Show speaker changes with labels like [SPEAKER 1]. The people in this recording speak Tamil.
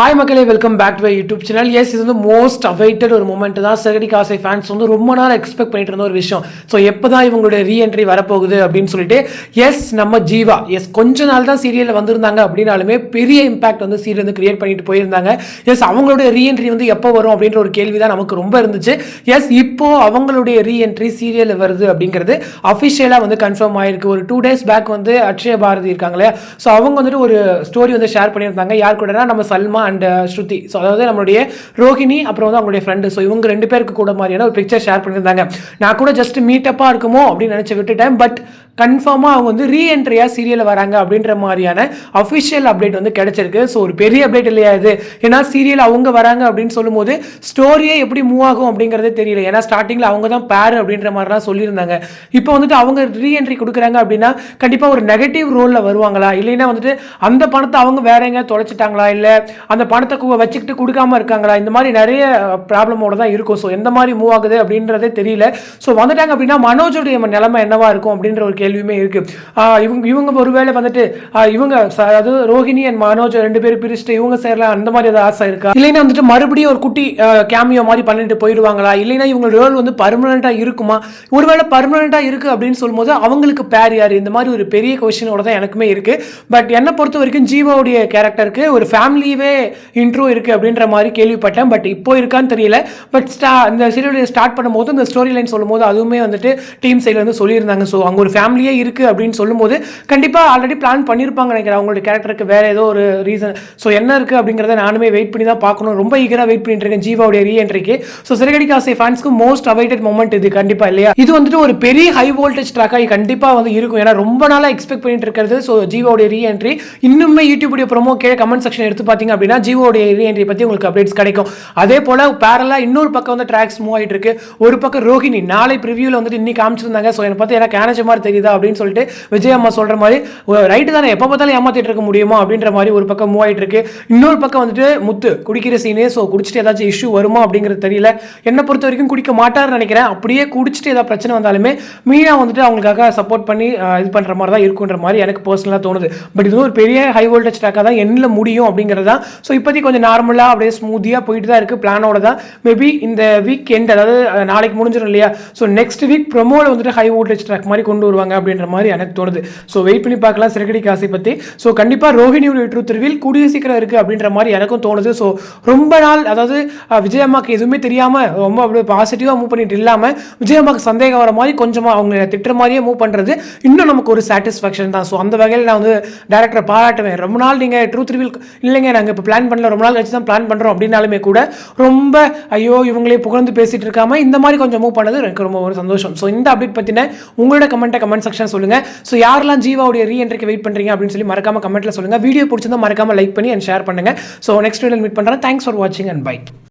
[SPEAKER 1] ஹாய் மக்களே, welcome back to YouTube channel. Yes, இது வந்து மோஸ்ட் அவைட்டட் ஒரு மூமெண்ட் தான். சிறகடி காசை ஃபேன்ஸ் வந்து ரொம்ப நாள் எக்ஸ்பெக்ட் பண்ணிட்டு இருந்த ஒரு விஷயம். ஸோ எப்போ தான் இவங்களுடைய ரீஎன்ட்ரி வரப்போகுது அப்படின்னு சொல்லிட்டு, எஸ் நம்ம ஜீவா கொஞ்ச நாள் தான் சீரியலில் வந்திருந்தாங்க அப்படின்னாலுமே பெரிய இம்பாக்ட் வந்து சீரியல் வந்து கிரியேட் பண்ணிட்டு போயிருந்தாங்க. எஸ், அவங்களுடைய ரீஎன்ட்ரி வந்து எப்போ வரும் அப்படின்ற ஒரு கேள்வி தான் நமக்கு ரொம்ப இருந்துச்சு. எஸ், இப்போ அவங்களுடைய ரீஎன்ட்ரி சீரியல் வருது அப்படிங்கிறது அஃபிஷியலாக வந்து கன்ஃபார்ம் ஆயிருக்கு. ஒரு 2 days பேக் வந்து அக்ஷய பாரதி இருக்காங்களே, ஸோ அவங்க வந்துட்டு ஒரு ஸ்டோரி வந்து ஷேர் பண்ணியிருந்தாங்க. யார் கூடனா நம்ம சல்மா அண்ட் ஸ்ருதி. ஸோ அதாவது நம்மளுடைய ரோஹிணி அப்புறம் வந்து அவங்களுடைய ஃப்ரெண்டு. ஸோ இவங்க 2 பேருக்கு கூட மாதிரியான ஒரு பிக்சர் ஷேர் பண்ணியிருந்தாங்க. நான் கூட ஜஸ்ட் மீட்டப்பாக இருக்குமோ அப்படின்னு நினச்சி விட்டுட்டேன். பட் கன்ஃபார்மாக அவங்க வந்து ரீஎன்ட்ரியாக சீரியலில் வராங்க அப்படின்ற மாதிரியான அஃபிஷியல் அப்டேட் வந்து கிடைச்சிருக்கு. ஸோ ஒரு பெரிய அப்டேட் இல்லையா இது? ஏன்னா சீரியல் அவங்க வராங்க அப்படின்னு சொல்லும்போது ஸ்டோரியே எப்படி மூவ் ஆகும் அப்படிங்கிறதே தெரியல. ஏன்னா ஸ்டார்டிங்கில் அவங்க தான் பேர் அப்படின்ற மாதிரிலாம் சொல்லியிருந்தாங்க. இப்போ வந்துட்டு அவங்க ரீஎன்ட்ரி கொடுக்குறாங்க அப்படின்னா கண்டிப்பாக ஒரு நெகட்டிவ் ரோலில் வருவாங்களா, இல்லைன்னா வந்துட்டு அந்த பணத்தை அவங்க வேற எங்க தொலைச்சிட்டாங்களா, இல்லை அந்த பணத்தை வச்சுக்கிட்டு கொடுக்காம இருக்காங்களா, இந்த மாதிரி நிறைய ப்ராப்ளமோட தான் இருக்கும். ஸோ எந்த மாதிரி மூவ் ஆகுது அப்படின்றதே தெரியல. ஸோ வந்துட்டாங்க அப்படின்னா மனோஜுடைய நிலைமை என்னவா இருக்கும் அப்படின்ற ஒரு கேள்வியுமே இருக்கு. இவங்க ஒருவேளை வந்துட்டு இவங்க அதாவது ரோஹிணி அண்ட் மனோஜ் 2 பேரும் பிரிச்சுட்டு இவங்க சேரலாம் அந்த மாதிரி ஏதாவது ஆசை இருக்கா, இல்லைன்னா வந்துட்டு மறுபடியும் ஒரு குட்டி கேமியோ மாதிரி பண்ணிட்டு போயிடுவாங்களா, இல்லைன்னா இவங்க ரோல் வந்து பர்மனண்டா இருக்குமா? ஒருவேளை பர்மனண்டா இருக்கு அப்படின்னு சொல்லும்போது அவங்களுக்கு பேர் யாரு? இந்த மாதிரி ஒரு பெரிய கொஸ்டினோட தான் எனக்குமே இருக்கு. பட் என்னை பொறுத்த வரைக்கும் ஜீவாவுடைய கேரக்டருக்கு ஒரு ஃபேமிலியவே இன்ட்ரோ இருக்கு அப்படின்ற மாதிரி கேள்விப்பட்டேன். பட் இப்போ இருக்கான்னு தெரியல. பட் இந்த சீரியல் ஸ்டார்ட் பண்ணும்போது இந்த ஸ்டோரி லைன் சொல்லும்போது அதுவுமே வந்துட்டு டீம் சைட்ல இருந்து சொல்லியிருந்தாங்க. ஸோ அங்கே ஒரு ஃபேமிலியே இருக்கு அப்படின்னு சொல்லும்போது கண்டிப்பாக ஆல்ரெடி பிளான் பண்ணியிருப்பாங்க நினைக்கிறேன் அவங்களுடைய கேரக்டருக்கு வேற ஏதோ ஒரு ரீசன். ஸோ என்ன இருக்கு அப்படிங்கிறத நானுமே வெயிட் பண்ணி தான் பார்க்கணும். ரொம்ப ஈகராக வெயிட் பண்ணிட்டு இருக்கேன் ஜீவாவுடைய ரீஎன்ட்ரிக்கு. ஸோ சிறகடி காசை ஃபேன்ஸ்க்கு மோஸ்ட் அவைட்டட் மொமெண்ட் இது கண்டிப்பா இல்லையா? இது வந்துட்டு ஒரு பெரிய ஹை வோல்டேஜ் ட்ராக்காக கண்டிப்பாக வந்து இருக்கும். ஏன்னா ரொம்ப நாளாக எக்ஸ்பெக்ட் பண்ணிட்டு இருக்கிறது. ஸோ ஜீவாவுடைய ரீஎன்ட்ரி இன்னுமே யூடியூபுடைய ப்ரோமோ கீழே கமெண்ட் செக்ஷன் எடுத்து பார்த்தீங்க அப்படின்னா ஜீவாவுடைய ரீஎன்ட்ரி பற்றி உங்களுக்கு அப்டேட்ஸ் கிடைக்கும். அதே போல பேரலா இன்னொரு பக்கம் வந்து ட்ராக்ஸ் மூவ் ஆகிட்டு இருக்கு. ஒரு பக்கம் ரோஹிணி நாளை ப்ரிவியூவில் வந்துட்டு இன்னைக்கு காமிச்சிருந்தாங்க. ஸோ என்னை பார்த்து எனக்கு ஏனச்ச மாதிரி தெரியுதா அப்படின்னு சொல்லிட்டு விஜய் அம்மா சொல்ற மாதிரி ரைட்டு தானே, எப்போ பார்த்தாலும் ஏமாத்திட்டு இருக்க முடியுமா அப்படின்ற மாதிரி ஒரு பக்கம் மூவ் ஆகிட்டு இருக்கு. இன்னொரு பக்கம் வந்துட்டு முத்து குடிக்கிற சீனே. ஸோ குடிச்சிட்டு ஏதாச்சும் இஷ்யூ வருமா அப்படிங்கிறது தெரியல. என்னை பொறுத்த வரைக்கும் குடிக்க மாட்டார்னு நினைக்கிறேன். அப்படியே குடிச்சிட்டு ஏதாவது பிரச்சனை வந்தாலுமே மீனா வந்துட்டு அவங்களுக்காக சப்போர்ட் பண்ணி இது பண்ற மாதிரி தான் இருக்குன்ற மாதிரி எனக்கு பர்சனலாக தோணுது. பட் இது ஒரு பெரிய ஹை வோல்டேஜ் ட்ராக்காக தான் என்ன முடியும் அப்படிங்கிறது தான். ஸோ இப்போதைக்கு கொஞ்சம் நார்மலாக அப்படியே ஸ்மூத்தியாக போயிட்டு தான் இருக்கு. பிளானோட தான் மேபி இந்த வீக் எண்ட், அதாவது நாளைக்கு முடிஞ்சிடும் இல்லையா? ஸோ நெக்ஸ்ட் வீக் ப்ரோமோவில் வந்துட்டு ஹை வோல்டேஜ் ட்ராக் மாதிரி கொண்டு வருவாங்க அப்படின்ற மாதிரி எனக்கு தோணுது. ஸோ வெயிட் பண்ணி பார்க்கலாம் சிறகடி காசை பற்றி. ஸோ கண்டிப்பாக ரோஹிணியோட ட்ரூத் ரிவீல் கூடிய சீக்கிரம் இருக்குது அப்படின்ற மாதிரி எனக்கும் தோணுது. ஸோ ரொம்ப நாள் அதாவது விஜயம்மாக்கு எதுவுமே தெரியாமல் ரொம்ப அப்படியே பாசிட்டிவாக மூவ் பண்ணிட்டு இல்லாமல் விஜயம்மாக்கு சந்தேகம் வர மாதிரி கொஞ்சமாக அவங்க திட்டுற மாதிரியே மூவ் பண்ணுறது இன்னும் நமக்கு ஒரு சாட்டிஸ்ஃபேக்ஷன் தான். ஸோ அந்த வகையில் நான் வந்து டேரக்டரை பாராட்டுவேன். ரொம்ப நாள் நீங்கள் ட்ரூத் ரிவீல் இல்லைங்க நாங்கள் இப்போ பிளான் பண்ணல, ரொம்ப நாள் கழிச்சு தான் பிளான் பண்ணுறோம் அப்படின்னாலுமே கூட ரொம்ப ஐயோ இவங்களே புகழ்ந்து பேசிட்டு இருக்காம இந்த மாதிரி கொஞ்சம் மூவ் பண்ணது எனக்கு ரொம்ப ஒரு சந்தோஷம். ஸோ இந்த அப்டேட் பற்றின உங்களோட கமெண்ட் செக்ஷன் சொல்லுங்க. ஸோ யாரெல்லாம் ஜீவாவுடைய ரீஎன்ட்ரிக்கு வெயிட் பண்ணுறீங்க அப்படின்னு சொல்லி மறக்காம கமெண்ட்ல சொல்லுங்க. வீடியோ பிடிச்சிருந்தா மறக்காம லைக் பண்ணி அண்ட் ஷேர் பண்ணுங்க. ஸோ நெக்ஸ்ட் வீடியோவில் மீட் பண்ணுறேன். தேங்க்ஸ் ஃபார் வாட்சிங் அண்ட் பை.